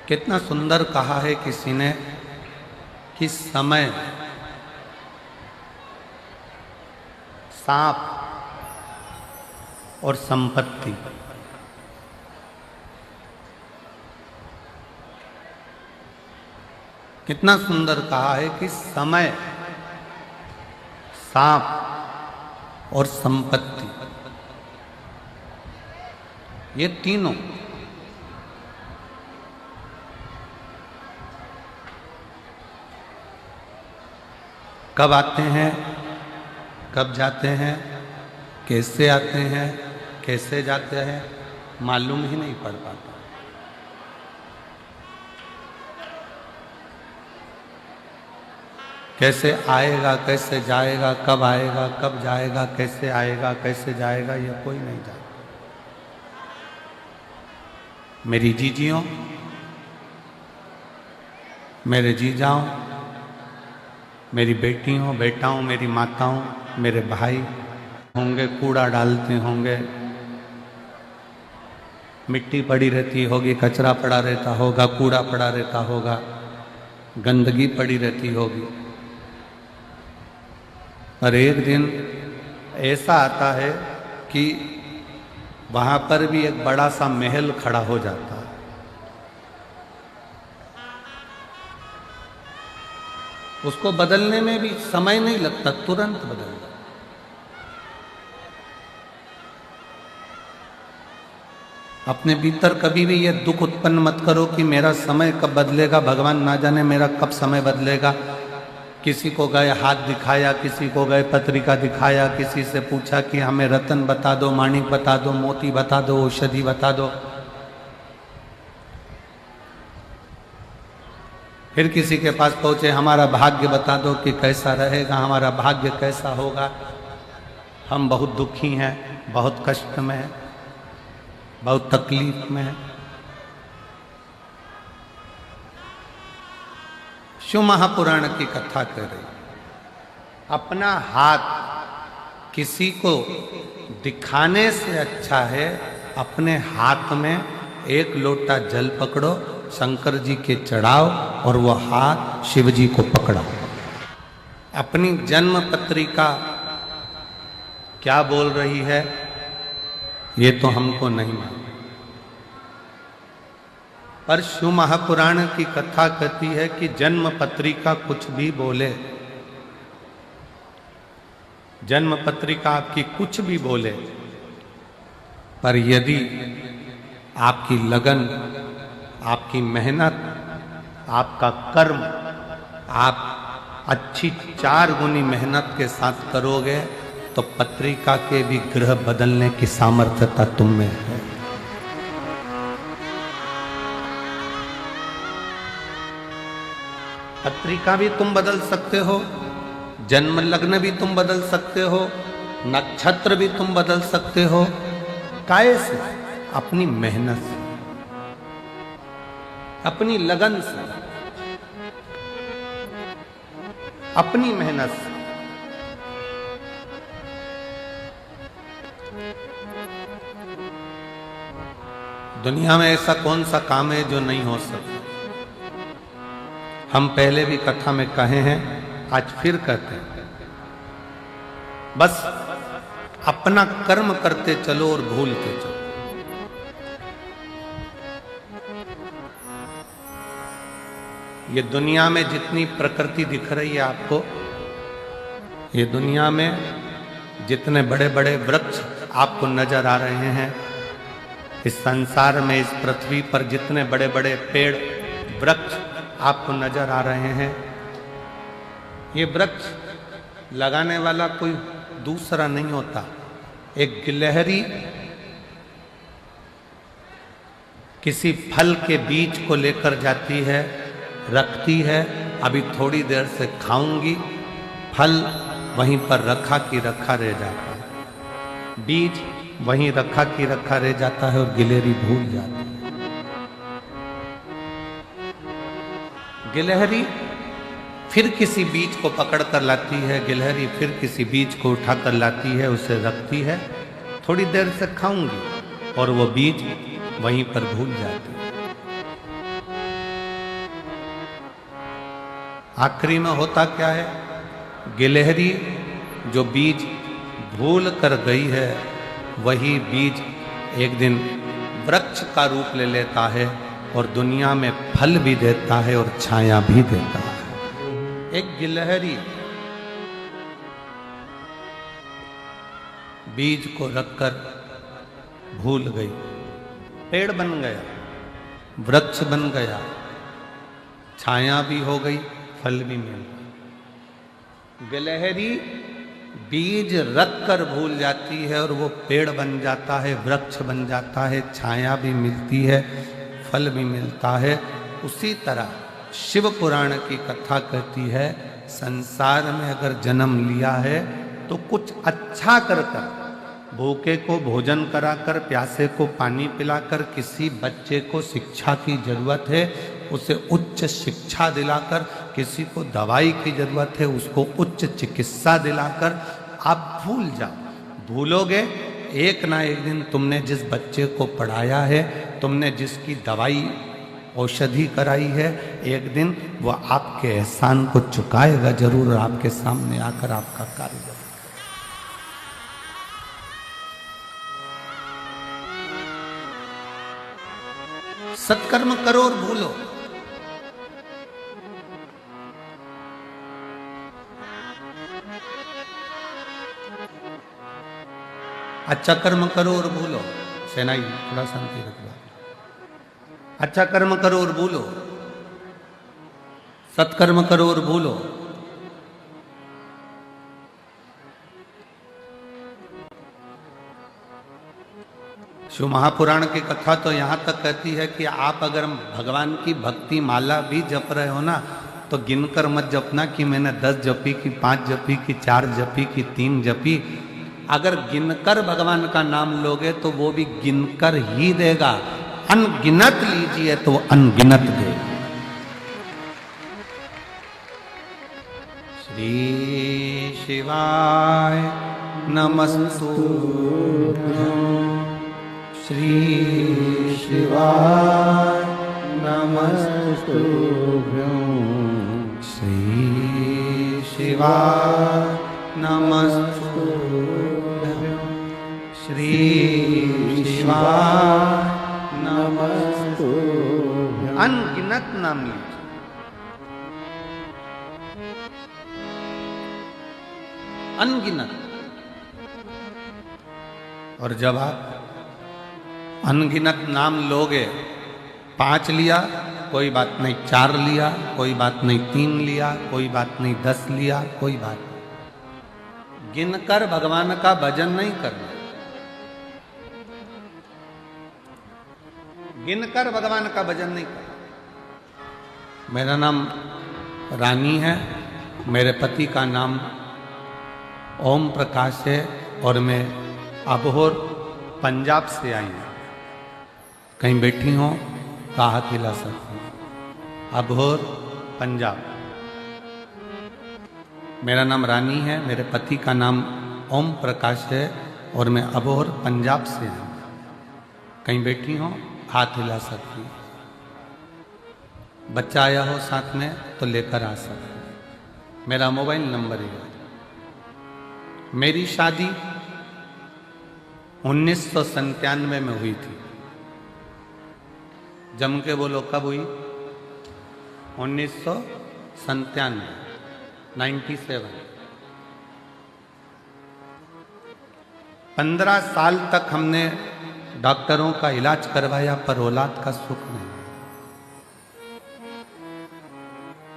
कितना सुंदर कहा है किसी ने कि समय सांप और संपत्ति। कितना सुंदर कहा है कि समय, सांप और संपत्ति, ये तीनों कब आते हैं, कब जाते हैं, कैसे आते हैं, कैसे जाते हैं, मालूम ही नहीं पड़ पाता। कैसे आएगा, कैसे जाएगा, कब आएगा, कब जाएगा, कैसे आएगा, कैसे जाएगा, यह कोई नहीं जानता। मेरी जीजियों, मेरे जीजाओं, मेरी बेटियों, बेटाओं, मेरी माताओं, मेरे भाई होंगे, कूड़ा डालते होंगे, मिट्टी पड़ी रहती होगी, कचरा पड़ा रहता होगा, कूड़ा पड़ा रहता होगा, गंदगी पड़ी रहती होगी। और एक दिन ऐसा आता है कि वहां पर भी एक बड़ा सा महल खड़ा हो जाता है। उसको बदलने में भी समय नहीं लगता, तुरंत बदल जाता। अपने भीतर कभी भी ये दुख उत्पन्न मत करो कि मेरा समय कब बदलेगा, भगवान ना जाने मेरा कब समय बदलेगा। किसी को गए हाथ दिखाया, किसी को गए पत्रिका दिखाया, किसी से पूछा कि हमें रतन बता दो, माणिक बता दो, मोती बता दो, औषधि बता दो। फिर किसी के पास पहुंचे, हमारा भाग्य बता दो कि कैसा रहेगा, हमारा भाग्य कैसा होगा। हम बहुत दुखी हैं, बहुत कष्ट में हैं, बहुत तकलीफ में हैं। शिव महापुराण की कथा कर रही, अपना हाथ किसी को दिखाने से अच्छा है अपने हाथ में एक लोटा जल पकड़ो, शंकर जी के चढ़ाओ और वो हाथ शिव जी को पकड़ाओ। अपनी जन्म पत्रिका क्या बोल रही है ये तो हमको नहीं मालूम, पर शिव महापुराण की कथा कहती है कि जन्म पत्रिका कुछ भी बोले, जन्म पत्रिका आपकी कुछ भी बोले, पर यदि आपकी लगन, आपकी मेहनत, आपका कर्म, आप अच्छी 4 गुनी मेहनत के साथ करोगे तो पत्रिका के भी ग्रह बदलने की सामर्थ्यता तुम में है। पत्रिका भी तुम बदल सकते हो, जन्म लग्न भी तुम बदल सकते हो, नक्षत्र भी तुम बदल सकते हो। काहे से? अपनी मेहनत से, अपनी लगन से, अपनी मेहनत से। दुनिया में ऐसा कौन सा काम है जो नहीं हो सकता? हम पहले भी कथा में कहे हैं, आज फिर कहते हैं, बस अपना कर्म करते चलो और भूलते चलो। ये दुनिया में जितनी प्रकृति दिख रही है आपको, ये दुनिया में जितने बड़े बड़े वृक्ष आपको नजर आ रहे हैं, इस संसार में, इस पृथ्वी पर जितने बड़े बड़े पेड़ वृक्ष आपको नजर आ रहे हैं, ये वृक्ष लगाने वाला कोई दूसरा नहीं होता। एक गिलहरी किसी फल के बीज को लेकर जाती है, रखती है, अभी थोड़ी देर से खाऊंगी, फल वहीं पर रखा की रखा रह जाता है, बीज वहीं रखा की रखा रह जाता है और गिलहरी भूल जाती है। गिलहरी फिर किसी बीज को पकड़ कर लाती है, गिलहरी फिर किसी बीज को उठा कर लाती है, उसे रखती है, थोड़ी देर से खाऊंगी, और वो बीज वहीं पर भूल जाती है। आखिरी में होता क्या है, गिलहरी जो बीज भूल कर गई है वही बीज एक दिन वृक्ष का रूप ले लेता है और दुनिया में फल भी देता है और छाया भी देता है। एक गिलहरी बीज को रखकर भूल गई, पेड़ बन गया, वृक्ष बन गया, छाया भी हो गई, फल भी मिल गया। गिलहरी बीज रखकर भूल जाती है और वो पेड़ बन जाता है, वृक्ष बन जाता है, छाया भी मिलती है, फल भी मिलता है। उसी तरह शिव पुराण की कथा कहती है, संसार में अगर जन्म लिया है तो कुछ अच्छा कर कर, भूखे को भोजन कराकर, प्यासे को पानी पिलाकर, किसी बच्चे को शिक्षा की जरूरत है उसे उच्च शिक्षा दिलाकर, किसी को दवाई की जरूरत है उसको उच्च चिकित्सा दिलाकर आप भूल जाओ। भूलोगे एक ना एक दिन तुमने जिस बच्चे को पढ़ाया है, तुमने जिसकी दवाई औषधि कराई है, एक दिन वह आपके एहसान को चुकाएगा जरूर और आपके सामने आकर आपका कार्य करेगा। सत्कर्म करो और भूलो। अच्छा कर्म करो और भूलो। सेनाई थोड़ा शांति रखो। अच्छा कर्म करो और भूलो, सत्कर्म करो और भूलो। शिव महापुराण की कथा तो यहां तक कहती है कि आप अगर भगवान की भक्ति माला भी जप रहे हो ना, तो गिनकर मत जपना कि मैंने 10 जपी की, 5 जपी की, 4 जपी की, 3 जपी। अगर गिनकर भगवान का नाम लोगे तो वो भी गिनकर ही देगा। अनगिनत लीजिए तो अनगिनत देगा। श्री शिवाय नमस्तुभ्यं, श्री शिवाय नमस्तुभ्यं, श्री शिवाय नमस्तुभ्यं, श्री शिवाय नमस्तुभ्यं। अनगिनत नाम लीजिए। अनगिनत। और जब आप अनगिनत नाम लोगे, 5 लिया कोई बात नहीं, 4 लिया कोई बात नहीं, 3 लिया कोई बात नहीं, 10 लिया कोई बात नहीं, गिनकर भगवान का भजन नहीं करना। गिनकर भगवान का भजन नहीं करना। मेरा नाम रानी है, मेरे पति का नाम ओम प्रकाश है और मैं अबोहर पंजाब से आई हूँ। कहीं बैठी हो तो हाथ हिला सकती हूँ। अबोहर पंजाब। मेरा नाम रानी है, मेरे पति का नाम ओम प्रकाश है और मैं अबोहर पंजाब से हूँ। कहीं बैठी हो हाथ हिला सकती। बच्चा आया हो साथ में तो लेकर आ सकते। मेरा मोबाइल नंबर है। मेरी शादी 1997 में हुई थी। जम के बोलो कब हुई? 1997, 97। 15 साल तक हमने डॉक्टरों का इलाज करवाया पर औलाद का सुख नहीं।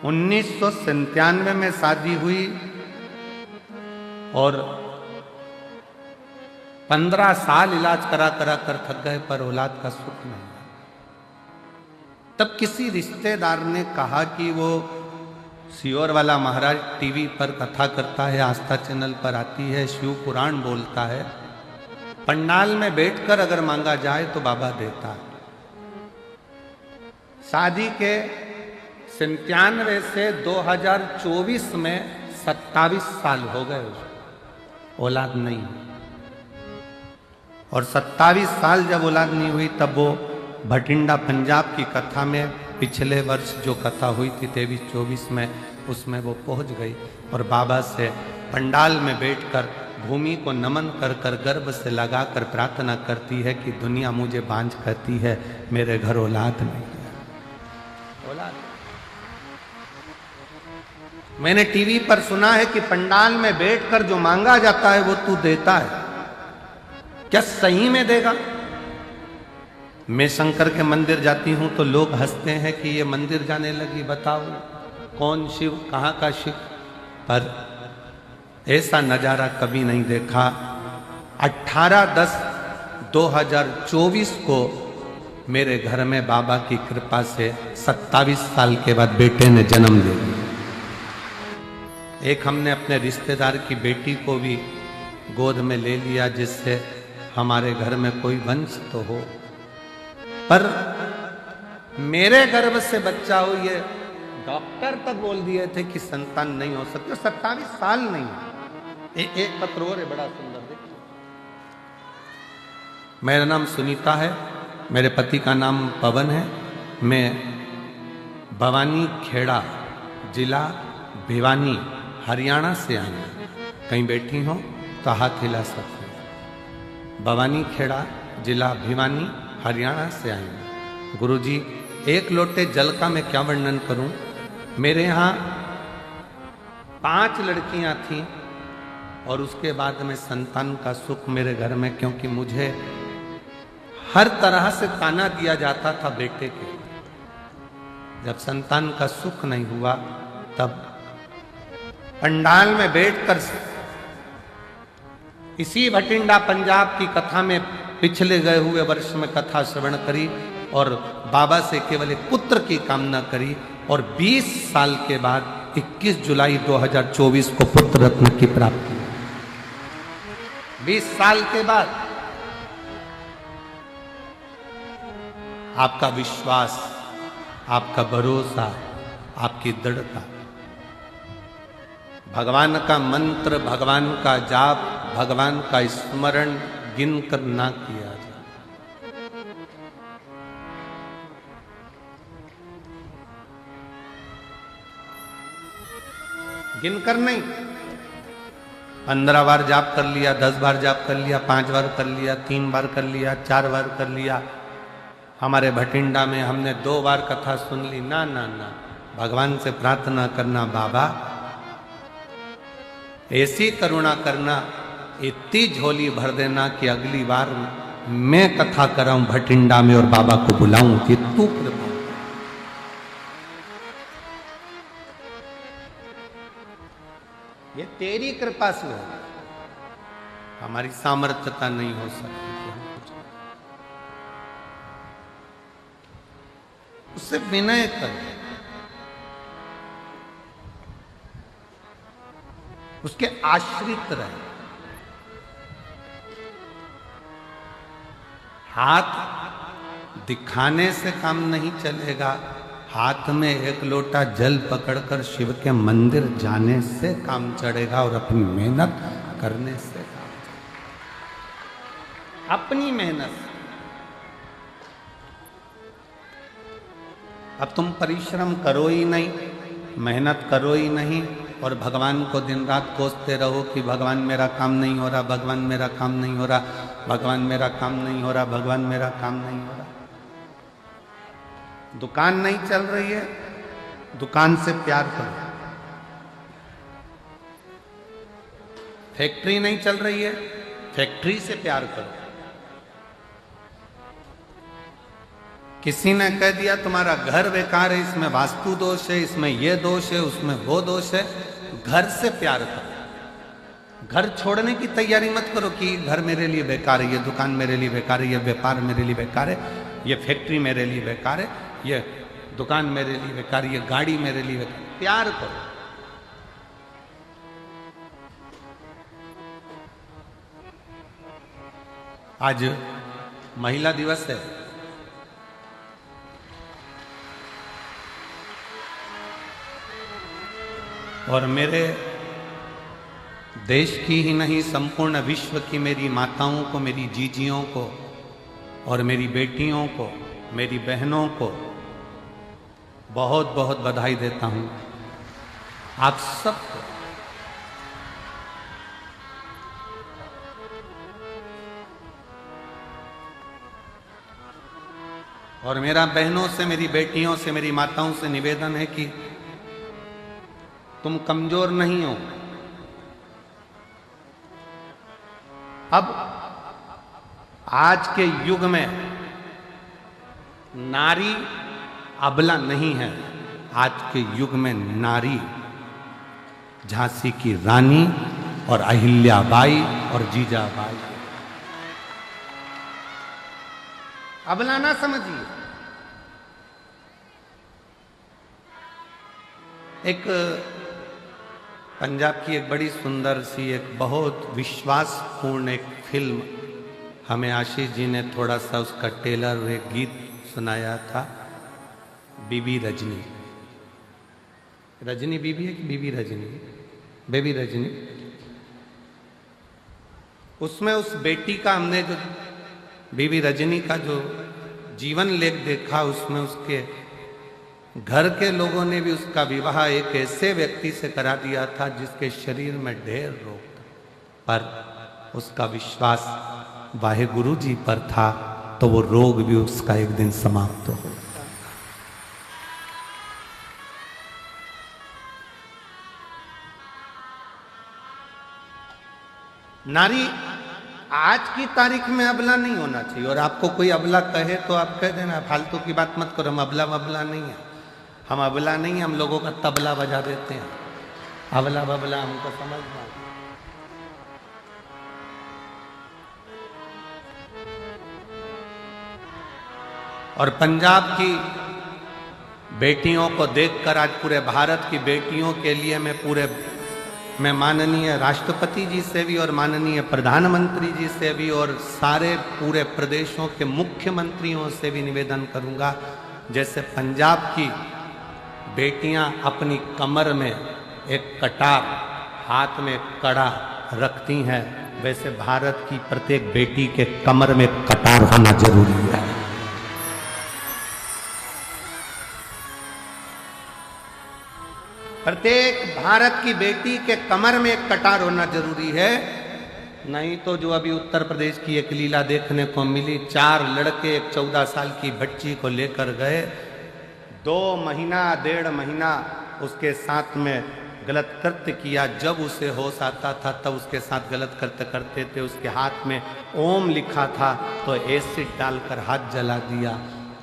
1997 में शादी हुई और 15 साल इलाज करा कर थक गए पर औलाद का सुख नहीं। तब किसी रिश्तेदार ने कहा कि वो सियोर वाला महाराज टीवी पर कथा करता है, आस्था चैनल पर आती है, शिव पुराण बोलता है, पंडाल में बैठकर अगर मांगा जाए तो बाबा देता है। शादी के 97 से 2024 में 27 साल हो गए, औलाद नहीं। और 27 साल जब औलाद नहीं हुई तब वो भटिंडा पंजाब की कथा में पिछले वर्ष जो कथा हुई थी 23-24 में, उसमें वो पहुंच गई और बाबा से पंडाल में बैठकर भूमि को नमन कर कर गर्भ से लगाकर प्रार्थना करती है कि दुनिया मुझे बांझ कहती है, मेरे घर औलाद नहीं है। औलाद मैंने टीवी पर सुना है कि पंडाल में बैठकर जो मांगा जाता है वो तू देता है। क्या सही में देगा? मैं शंकर के मंदिर जाती हूं तो लोग हंसते हैं कि ये मंदिर जाने लगी, बताओ कौन शिव, कहां का शिव। पर ऐसा नजारा कभी नहीं देखा। 18/10/2024 को मेरे घर में बाबा की कृपा से 27 साल के बाद बेटे ने जन्म ले लिया। एक हमने अपने रिश्तेदार की बेटी को भी गोद में ले लिया, जिससे हमारे घर में कोई वंश तो हो। पर मेरे गर्भ से बच्चा हो, ये डॉक्टर तक बोल दिए थे कि संतान नहीं हो सकती। 27 साल नहीं। एक पत्र और है बड़ा सुंदर, देखिए। मेरा नाम सुनीता है, मेरे पति का नाम पवन है। मैं भवानी खेड़ा, जिला भिवानी, हरियाणा से आई हूँ। कहीं बैठी हो तो हाथ हिला सकते हैं। भवानी खेड़ा, जिला भिवानी, हरियाणा से आई हूँ। गुरुजी, एक लोटे जल का मैं क्या वर्णन करूं। मेरे यहाँ 5 लड़कियां थीं और उसके बाद में संतान का सुख मेरे घर में, क्योंकि मुझे हर तरह से ताना दिया जाता था बेटे के। जब संतान का सुख नहीं हुआ तब पंडाल में बैठकर इसी भटिंडा पंजाब की कथा में पिछले गए हुए वर्ष में कथा श्रवण करी और बाबा से केवल एक पुत्र की कामना करी और 20 साल के बाद 21 जुलाई 2024 को पुत्र रत्न की प्राप्ति। 20 साल के बाद आपका विश्वास, आपका भरोसा, आपकी दृढ़ता, भगवान का मंत्र, भगवान का जाप, भगवान का स्मरण गिनकर ना किया जाए। गिनकर नहीं। 15 बार जाप कर लिया, 10 बार जाप कर लिया, 5 बार कर लिया, 3 बार कर लिया, 4 बार कर लिया। हमारे भटिंडा में हमने 2 बार कथा सुन ली। ना ना ना, भगवान से प्रार्थना करना, बाबा ऐसी करुणा करना, इतनी झोली भर देना कि अगली बार मैं कथा कराऊं भटिंडा में और बाबा को बुलाऊं कि तू कृपा। ये तेरी कृपा से हो, हमारी सामर्थ्यता नहीं हो सकती। उससे विनय कर, उसके आश्रित रहे। हाथ दिखाने से काम नहीं चलेगा, हाथ में एक लोटा जल पकड़कर शिव के मंदिर जाने से काम चढ़ेगा और अपनी मेहनत करने से काम चढ़ेगा। अपनी मेहनत। अब तुम परिश्रम करो ही नहीं, मेहनत करो ही नहीं और भगवान को दिन रात कोसते रहो कि भगवान मेरा काम नहीं हो रहा, भगवान मेरा काम नहीं हो रहा, भगवान मेरा काम नहीं हो रहा, भगवान मेरा काम नहीं हो रहा। दुकान नहीं चल रही है, दुकान से प्यार करो। फैक्ट्री नहीं चल रही है, फैक्ट्री से प्यार करो। किसी ने कह दिया तुम्हारा घर बेकार है, इसमें वास्तु दोष है, इसमें ये दोष है, उसमें वो दोष है, घर से प्यार करो। घर छोड़ने की तैयारी मत करो कि घर मेरे लिए बेकार है, ये दुकान मेरे लिए बेकार है, ये व्यापार मेरे लिए बेकार है, ये फैक्ट्री मेरे लिए बेकार है, ये दुकान मेरे लिए बेकार है, ये गाड़ी मेरे लिए बेकार। प्यार करो। आज महिला दिवस है। और मेरे देश की ही नहीं, संपूर्ण विश्व की मेरी माताओं को, मेरी जीजियों को और मेरी बेटियों को, मेरी बहनों को बहुत बहुत बधाई देता हूं आप सबको। और मेरा बहनों से, मेरी बेटियों से, मेरी माताओं से निवेदन है कि तुम कमजोर नहीं हो। अब आज के युग में नारी अबला नहीं है। आज के युग में नारी झांसी की रानी और अहिल्याबाई और जीजाबाई, अबला ना समझिए। एक पंजाब की एक बड़ी सुंदर सी, एक बहुत विश्वासपूर्ण एक फिल्म हमें आशीष जी ने थोड़ा सा उसका टेलर एक गीत सुनाया था, बीबी रजनी। रजनी बीबी है कि बीबी रजनी? बेबी रजनी। उसमें उस बेटी का हमने जो बीबी रजनी का जो जीवन लेख देखा, उसमें उसके घर के लोगों ने भी उसका विवाह एक ऐसे व्यक्ति से करा दिया था जिसके शरीर में ढेर रोग था, पर उसका विश्वास वाहेगुरु जी पर था, तो वो रोग भी उसका एक दिन समाप्त हो गया। नारी आज की तारीख में अबला नहीं होना चाहिए। और आपको कोई अबला कहे तो आप कह देना, फालतू की बात मत करो, हम अबला वबला नहीं है, हम अबला नहीं है, हम लोगों का तबला बजा देते हैं। अबला बबला हमको समझना। और पंजाब की बेटियों को देखकर आज पूरे भारत की बेटियों के लिए मैं माननीय राष्ट्रपति जी से भी और माननीय प्रधानमंत्री जी से भी और सारे पूरे प्रदेशों के मुख्यमंत्रियों से भी निवेदन करूंगा, जैसे पंजाब की बेटियां अपनी कमर में एक कटार, हाथ में कड़ा रखती हैं, वैसे भारत की प्रत्येक बेटी के कमर में कटार होना जरूरी है। प्रत्येक भारत की बेटी के कमर में एक कटार होना जरूरी है। नहीं तो जो अभी उत्तर प्रदेश की एक लीला देखने को मिली, 4 लड़के एक 14 साल की बच्ची को लेकर गए, 2 महीना 1.5 महीना उसके साथ में गलत कृत्य किया। जब उसे होश आता था तब उसके साथ गलत कृत्य करते थे। उसके हाथ में ओम लिखा था तो एसिड डालकर हाथ जला दिया।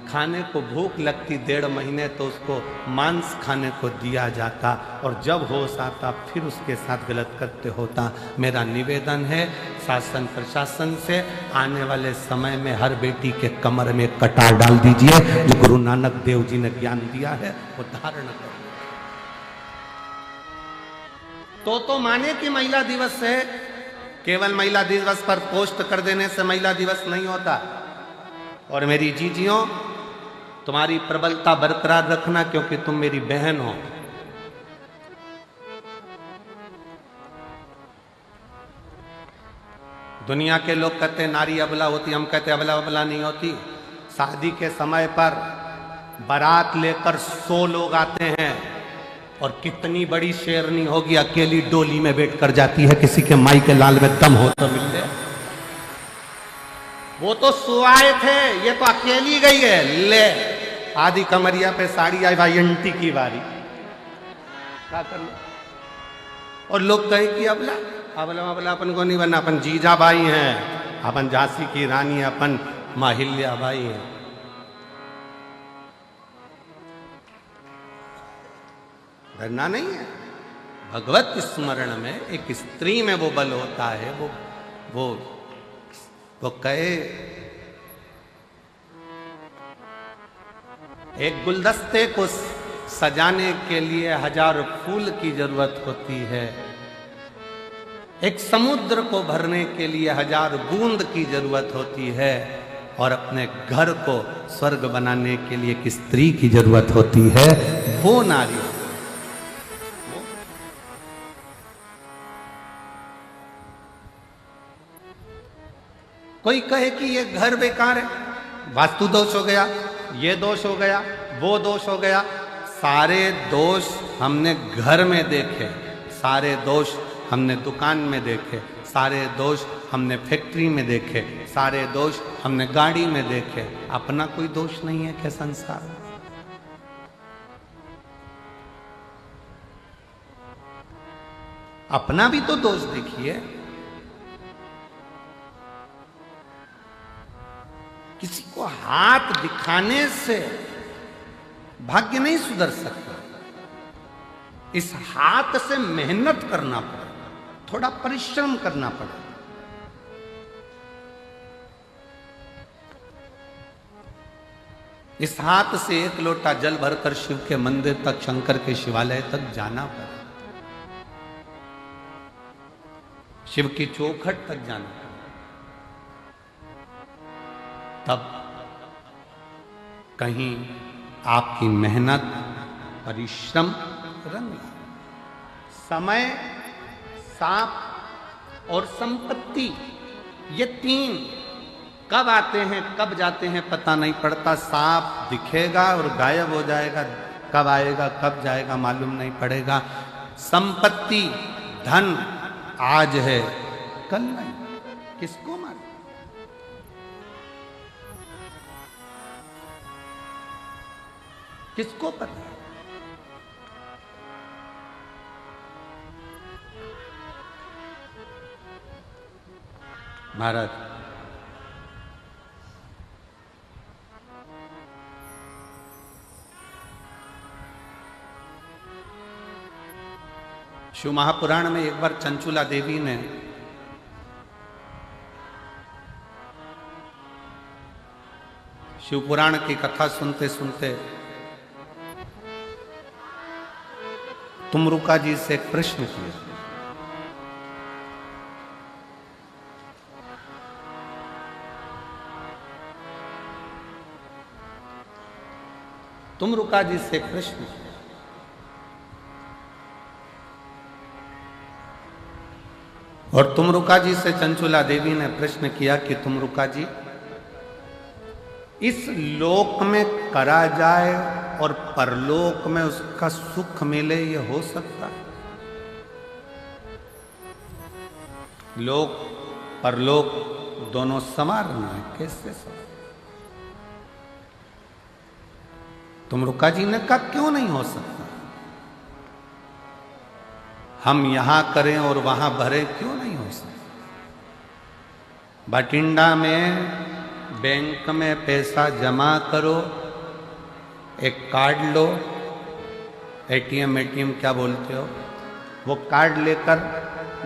खाने को भूख लगती 1.5 महीने तो उसको मांस खाने को दिया जाता, और जब होश आता फिर उसके साथ गलत कृत्य होता। मेरा निवेदन है शासन प्रशासन से, आने वाले समय में हर बेटी के कमर में कटार डाल दीजिए, जो गुरु नानक देव जी ने ज्ञान दिया है वो धारण करो। तो माने कि महिला दिवस है, केवल महिला दिवस पर पोस्ट कर देने से महिला दिवस नहीं होता। और मेरी जीजियों, तुम्हारी प्रबलता बरकरार रखना, क्योंकि तुम मेरी बहन हो। दुनिया के लोग कहते हैं नारी अबला होती, हम कहते अबला अबला नहीं होती। शादी के समय पर बारात लेकर 100 लोग आते हैं, और कितनी बड़ी शेरनी होगी अकेली डोली में बैठ कर जाती है, किसी के माई के लाल में दम हो तो मिल ले। वो तो सुआए थे, ये तो अकेली गई है। ले आधी कमरिया पे साड़ी आई, भाई अंटी की बारी क्या कर लो। और लोग कहे कि अबला अबला अबला अपन को नहीं बनना, अपन जीजाबाई हैं, अपन झांसी की रानी, अपन अहिल्याबाई हैं। डरना नहीं है। भगवत स्मरण में एक स्त्री में वो बल होता है। वो कहे एक गुलदस्ते को सजाने के लिए 1000 फूल की जरूरत होती है, एक समुद्र को भरने के लिए 1000 बूंद की जरूरत होती है, और अपने घर को स्वर्ग बनाने के लिए एक स्त्री की जरूरत होती है। वो नारी कोई कहे कि ये घर बेकार है, वास्तु दोष हो गया, ये दोष हो गया, वो दोष हो गया, सारे दोष हमने घर में देखे, सारे दोष हमने दुकान में देखे, सारे दोष हमने फैक्ट्री में देखे, सारे दोष हमने गाड़ी में देखे। अपना कोई दोष नहीं है क्या संसार में? अपना भी तो दोष देखिए। किसी को हाथ दिखाने से भाग्य नहीं सुधर सकता। इस हाथ से मेहनत करना पड़ेगा, थोड़ा परिश्रम करना पड़ेगा। इस हाथ से एक लोटा जल भरकर शिव के मंदिर तक, शंकर के शिवालय तक जाना पड़ेगा, शिव की चौखट तक जाना पड़ेगा, तब कहीं आपकी मेहनत, परिश्रम रंग। समय, सांप और संपत्ति, ये तीन कब आते हैं कब जाते हैं पता नहीं पड़ता। सांप दिखेगा और गायब हो जाएगा, कब आएगा कब जाएगा मालूम नहीं पड़ेगा। संपत्ति, धन आज है कल नहीं, किसको मालूम? किसको पता? महाराज, शिव महापुराण में एक बार चंचुला देवी ने शिव पुराण की कथा सुनते सुनते तुमरुका जी से एक प्रश्न किया। तुमरुका जी से एक प्रश्न किया और तुमरुका जी से चंचुला देवी ने प्रश्न किया कि तुमरुका जी, इस लोक में करा जाए और परलोक में उसका सुख मिले, ये हो सकता है? लोक परलोक दोनों समारना है, कैसे समान? तुमरुका जी ने कहा क्यों नहीं हो सकता? हम यहां करें और वहां भरे, क्यों नहीं हो सकता? बठिंडा में बैंक में पैसा जमा करो, एक कार्ड लो, एटीएम क्या बोलते हो, वो कार्ड लेकर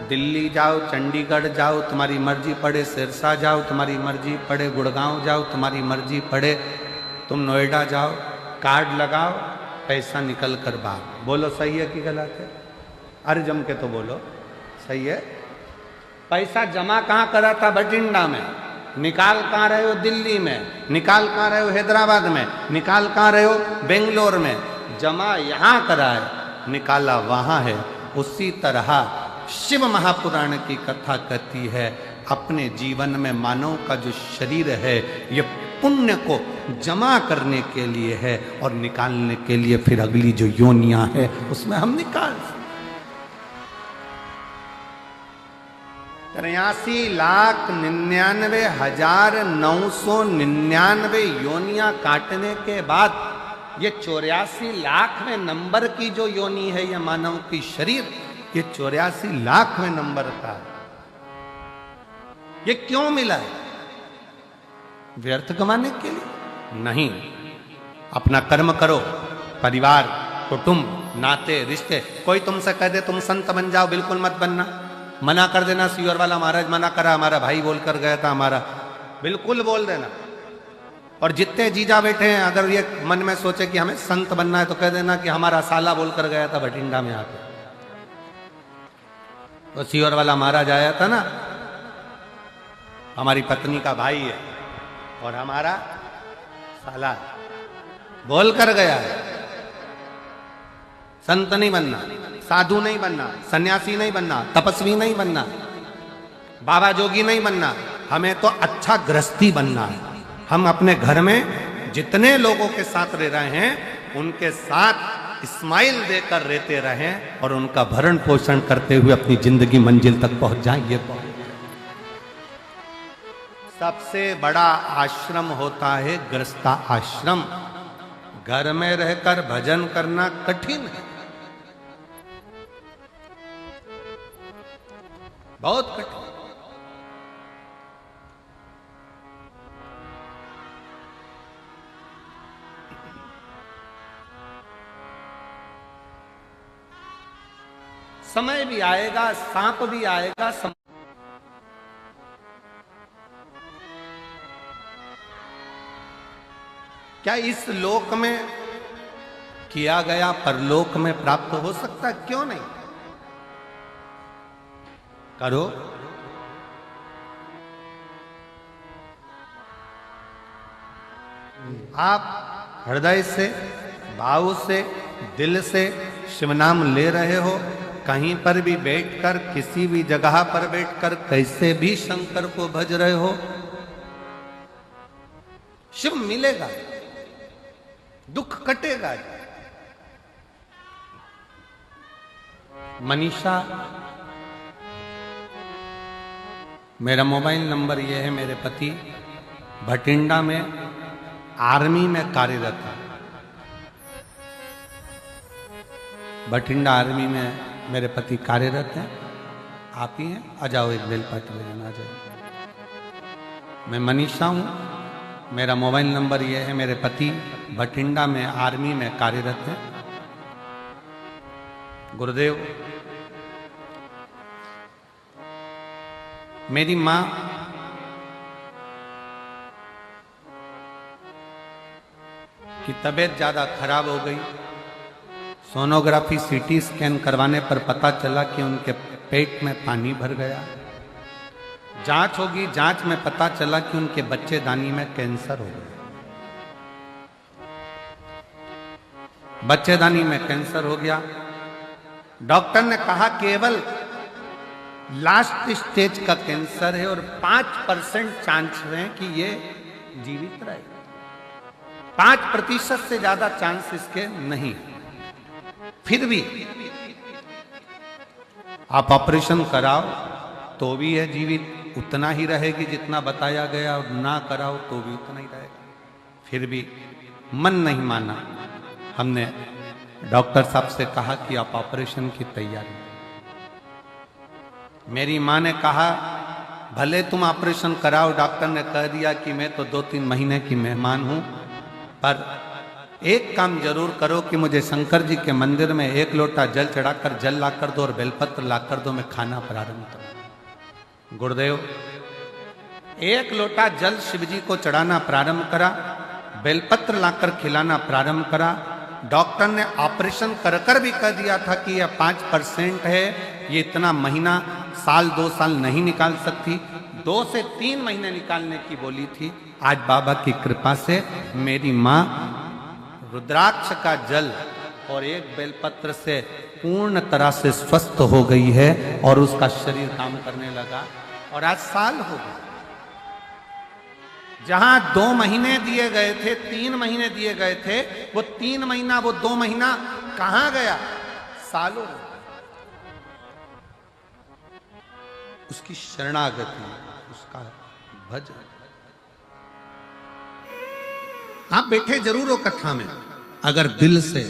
दिल्ली जाओ, चंडीगढ़ जाओ, तुम्हारी मर्जी पड़े सिरसा जाओ, तुम्हारी मर्जी पड़े गुड़गांव जाओ, तुम्हारी मर्जी पड़े तुम नोएडा जाओ, कार्ड लगाओ, पैसा निकल कर बाहर। बोलो सही है कि गलत है? अरे जम के तो बोलो सही है। पैसा जमा कहाँ करा था? बठिंडा में। निकाल कहाँ रहे हो? दिल्ली में। निकाल कहाँ रहे हो? हैदराबाद में। निकाल कहाँ रहे हो? बेंगलोर में। जमा यहाँ करा है, निकाला वहाँ है। उसी तरह शिव महापुराण की कथा कहती है, अपने जीवन में मानव का जो शरीर है ये पुण्य को जमा करने के लिए है और निकालने के लिए फिर अगली जो योनियां है उसमें हम निकाल 83,99,999 योनियां काटने के बाद ये 84 लाखवें नंबर की जो योनि है, ये मानव की शरीर, ये 84 लाखवें नंबर का। ये क्यों मिला है? व्यर्थ कमाने के लिए नहीं। अपना कर्म करो, परिवार, कुटुंब, नाते, रिश्ते। कोई तुमसे कह दे तुम संत बन जाओ, बिल्कुल मत बनना। मना कर देना, सीवर वाला महाराज मना करा, हमारा भाई बोल कर गया था, हमारा, बिल्कुल बोल देना। और जितने जीजा बैठे हैं, अगर ये मन में सोचे कि हमें संत बनना है तो कह देना कि हमारा साला बोल कर गया था बठिंडा में आके। तो सीवर वाला महाराज आया था ना, हमारी पत्नी का भाई है और हमारा साला बोल कर गया है। संत नहीं बनना, साधु नहीं बनना, सन्यासी नहीं बनना, तपस्वी नहीं बनना, बाबा जोगी नहीं बनना, हमें तो अच्छा गृहस्थी बनना है। हम अपने घर में जितने लोगों के साथ रह रहे हैं उनके साथ स्माइल देकर रहते रहें और उनका भरण पोषण करते हुए अपनी जिंदगी मंजिल तक पहुंच जाएं। ये सबसे बड़ा आश्रम होता है गृहस्था आश्रम। घर में रहकर भजन करना कठिन है, बहुत कठिन। समय भी आएगा, सांप भी आएगा, क्या इस लोक में किया गया परलोक में प्राप्त हो सकता? क्यों नहीं? करो। आप हृदय से, भाव से, दिल से शिव नाम ले रहे हो, कहीं पर भी बैठकर, किसी भी जगह पर बैठकर कैसे भी शंकर को भज रहे हो, शिव मिलेगा, दुख कटेगा। मनीषा, मेरा मोबाइल नंबर यह है। मेरे पति भटिंडा में आर्मी में कार्यरत है। भटिंडा आर्मी में मेरे पति कार्यरत हैं। आप ही हैं? आ जाओ, एक बेलपत्र ले जाना, आ जाओ। मैं मनीषा हूँ। मेरा मोबाइल नंबर यह है। मेरे पति भटिंडा में आर्मी में कार्यरत हैं। गुरुदेव, मेरी माँ की तबीयत ज्यादा खराब हो गई। सोनोग्राफी, सीटी स्कैन करवाने पर पता चला कि उनके पेट में पानी भर गया। जांच होगी, जांच में पता चला कि उनके बच्चेदानी में कैंसर हो गया। बच्चेदानी में कैंसर हो गया। डॉक्टर ने कहा केवल लास्ट स्टेज का कैंसर है और 5% चांस है कि ये जीवित रहे। 5% से ज्यादा चांस इसके नहीं। फिर भी आप ऑपरेशन कराओ तो भी है जीवित, उतना ही रहेगी जितना बताया गया, और ना कराओ तो भी उतना ही रहेगा। फिर भी मन नहीं माना। हमने डॉक्टर साहब से कहा कि आप ऑपरेशन की तैयारी। मेरी माँ ने कहा भले तुम ऑपरेशन कराओ, डॉक्टर ने कह दिया कि मैं तो 2-3 महीने की मेहमान हूं, पर एक काम जरूर करो कि मुझे शंकर जी के मंदिर में 1 लोटा जल चढ़ाकर जल लाकर दो और बेलपत्र लाकर दो, मैं खाना प्रारंभ करूं। गुरुदेव, 1 लोटा जल शिव जी को चढ़ाना प्रारंभ करा, बेलपत्र लाकर खिलाना प्रारंभ करा। डॉक्टर ने ऑपरेशन कर कर भी कह दिया था कि यह 5% है, ये इतना महीना, साल 2 साल नहीं निकाल सकती। 2 से 3 महीने निकालने की बोली थी। आज बाबा की कृपा से मेरी माँ रुद्राक्ष का जल और 1 बेलपत्र से पूर्ण तरह से स्वस्थ हो गई है और उसका शरीर काम करने लगा और आज साल हो गया। जहां 2 महीने दिए गए थे, 3 महीने दिए गए थे, वो 3 महीना, वो 2 महीना कहां गया? सालों। उसकी शरणागति, उसका भजन। आप बैठे जरूर हो कथा में, अगर दिल से,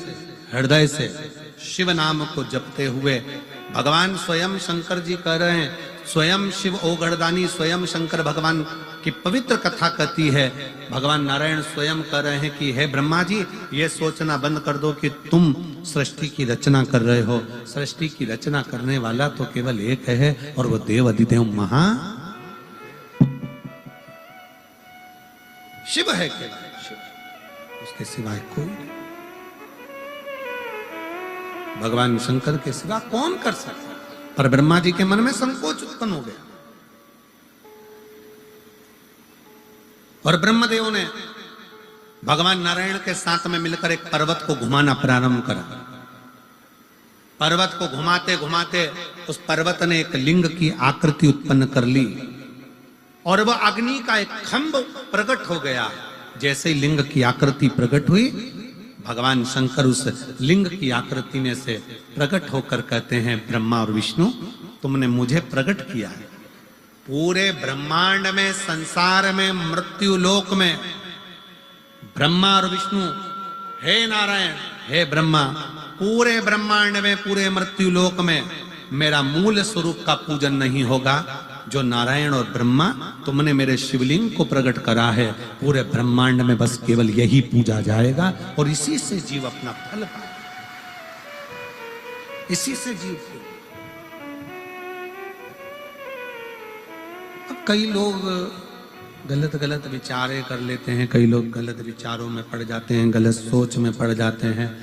हृदय से शिव नाम को जपते हुए, भगवान स्वयं शंकर जी कह रहे हैं, स्वयं शिव ओगढ़दानी, स्वयं शंकर भगवान की पवित्र कथा कहती है। भगवान नारायण स्वयं कह रहे हैं कि हे ब्रह्मा जी, ये सोचना बंद कर दो कि तुम सृष्टि की रचना कर रहे हो। सृष्टि की रचना करने वाला तो केवल एक है और वो देव अधिदेव महा शिव है। केवल शिव, उसके सिवाय कोई नहीं। भगवान शंकर के सिवा कौन कर सकता? पर ब्रह्मा जी के मन में संकोच उत्पन्न हो गया और ब्रह्मदेव ने भगवान नारायण के साथ में मिलकर एक पर्वत को घुमाना प्रारंभ करा। पर्वत को घुमाते घुमाते उस पर्वत ने एक लिंग की आकृति उत्पन्न कर ली और वह अग्नि का एक खंभ प्रकट हो गया। जैसे ही लिंग की आकृति प्रकट हुई, भगवान शंकर उस लिंग की आकृति में से प्रकट होकर कहते हैं, ब्रह्मा और विष्णु तुमने मुझे प्रकट किया है। पूरे ब्रह्मांड में, संसार में, मृत्यु लोक में ब्रह्मा और विष्णु, हे नारायण, हे ब्रह्मा, पूरे ब्रह्मांड में, पूरे मृत्यु लोक में मेरा मूल स्वरूप का पूजन नहीं होगा। जो नारायण और ब्रह्मा तुमने मेरे शिवलिंग को प्रकट करा है, पूरे ब्रह्मांड में बस केवल यही पूजा जाएगा और इसी से जीव अपना फल पाए, इसी से जीव। अब कई लोग गलत गलत विचारे कर लेते हैं, कई लोग गलत विचारों में पड़ जाते हैं, गलत सोच में पड़ जाते हैं।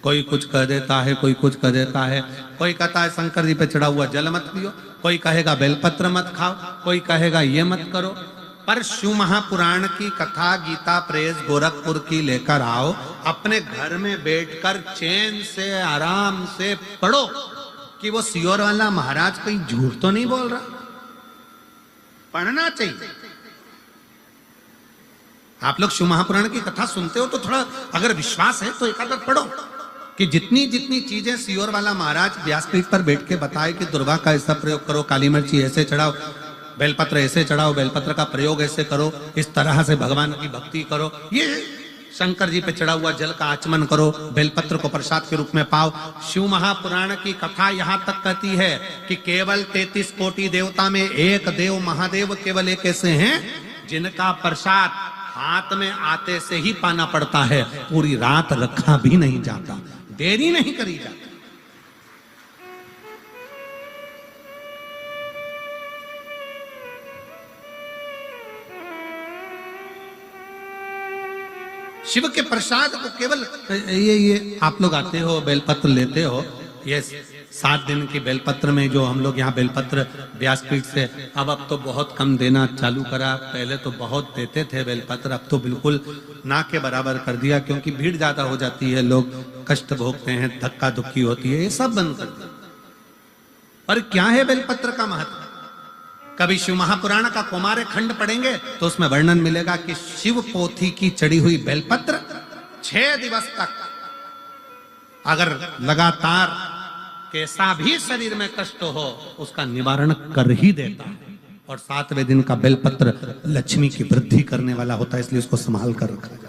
कोई कुछ कह देता है, कोई कुछ कह देता है। कोई कहता है शंकर जी पे चढ़ा हुआ जल मत पियो, कोई कहेगा बेलपत्र मत खाओ, कोई कहेगा ये मत करो। पर शिव महापुराण की कथा, गीता प्रेस गोरखपुर की लेकर आओ, अपने घर में बैठकर चैन से आराम से पढ़ो कि वो सियोर वाला महाराज कहीं झूठ तो नहीं बोल रहा। पढ़ना चाहिए। आप लोग शिव महापुराण की कथा सुनते हो तो थोड़ा अगर विश्वास है तो एक आदत पढ़ो कि जितनी जितनी चीजें सियोर वाला महाराज व्यासपीठ पर बैठ के बताए कि दुर्वा का ऐसा प्रयोग करो, काली मिर्ची ऐसे चढ़ाओ, बेलपत्र ऐसे चढ़ाओ, बेलपत्र का प्रयोग ऐसे करो, इस तरह से भगवान की भक्ति करो, ये शंकर जी पे चढ़ा हुआ जल का आचमन करो, बेलपत्र को प्रसाद के रूप में पाओ। शिव महापुराण की कथा यहां तक कहती है कि केवल 33 कोटि देवता में एक देव महादेव केवल एक ऐसे हैं जिनका प्रसाद हाथ में आते से ही पाना पड़ता है, पूरी रात रखा भी नहीं जाता, देरी नहीं करी जाती। शिव के प्रसाद को केवल ये आप लोग आते हो, बेलपत्र लेते हो, ये 7 दिन की बेलपत्र में जो हम लोग यहाँ बेलपत्र व्यासपीठ से अब तो बहुत कम देना चालू करा। पहले तो बहुत देते थे बेलपत्र, अब तो बिल्कुल ना के बराबर कर दिया, क्योंकि भीड़ ज्यादा हो जाती है, लोग कष्ट भोगते हैं, धक्का धुक्की होती है, ये सब बंद कर दिया। पर क्या है बेलपत्र का महत्व? कभी शिव महापुराण का कुमार खंड पढ़ेंगे तो उसमें वर्णन मिलेगा कि शिव पोथी की चढ़ी हुई बेलपत्र 6 दिवस तक अगर लगातार कैसा भी शरीर में कष्ट हो उसका निवारण कर ही देता है। और 7वें दिन का बेलपत्र लक्ष्मी की वृद्धि करने वाला होता है, इसलिए उसको संभाल कर रखा जाता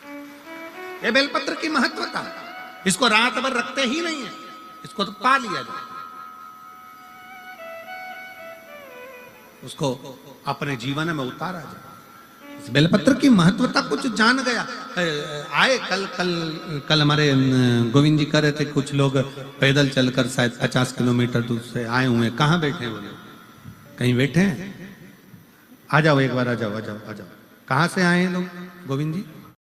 है। ये बेलपत्र की महत्वता, इसको रात भर रखते ही नहीं है, इसको तो पा लिया जाए, उसको अपने जीवन में उतारा जाए। इस बेलपत्र की महत्वता कुछ जान गया। आए कल हमारे गोविंद जी कह रहे थे, कुछ लोग पैदल चलकर शायद 50 किलोमीटर दूर से आए हुए। कहाँ बैठे हैं वो लोग? कहीं बैठे हैं? आ जाओ, एक बार आ जाओ, आ जाओ, आ जाओ। कहाँ से आए हैं लोग गोविंद जी?